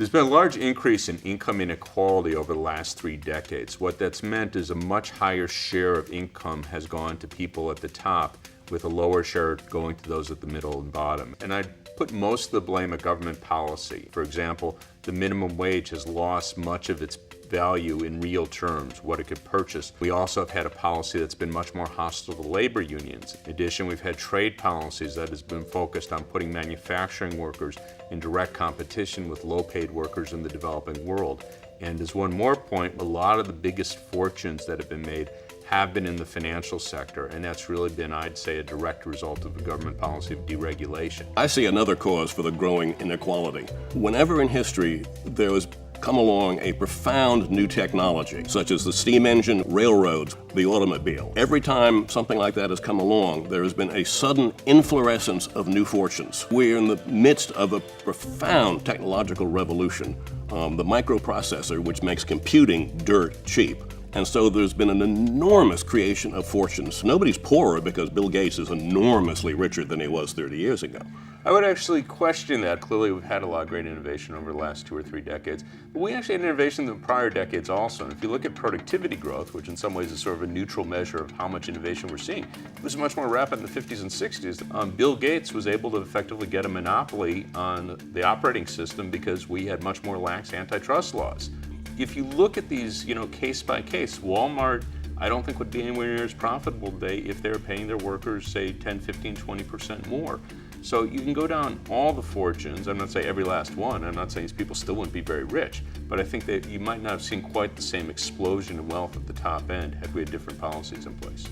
There's been a large increase in income inequality over the last 3 decades. What that's meant is a much higher share of income has gone to people at the top, with a lower share going to those at the middle and bottom. And I'd put most of the blame at government policy. For example, the minimum wage has lost much of its value in real terms, what it could purchase. We also have had a policy that's been much more hostile to labor unions. In addition, we've had trade policies that has been focused on putting manufacturing workers in direct competition with low-paid workers in the developing world. And as one more point, a lot of the biggest fortunes that have been made have been in the financial sector, and that's really been, I'd say, a direct result of the government policy of deregulation. I see another cause for the growing inequality. Whenever in history there has come along a profound new technology, such as the steam engine, railroads, the automobile, every time something like that has come along, there has been a sudden inflorescence of new fortunes. We're in the midst of a profound technological revolution, the microprocessor, which makes computing dirt cheap. And so there's been an enormous creation of fortunes. Nobody's poorer because Bill Gates is enormously richer than he was 30 years ago. I would actually question that. Clearly, we've had a lot of great innovation over the last 2 or 3 decades. But we actually had innovation in the prior decades also. And if you look at productivity growth, which in some ways is sort of a neutral measure of how much innovation we're seeing, it was much more rapid in the 50s and 60s. Bill Gates was able to effectively get a monopoly on the operating system because we had much more lax antitrust laws. If you look at these, case by case, Walmart, I don't think would be anywhere near as profitable today if they're paying their workers, say, 10, 15, 20% more. So you can go down all the fortunes. I'm not saying every last one. I'm not saying these people still wouldn't be very rich, but I think that you might not have seen quite the same explosion in wealth at the top end had we had different policies in place.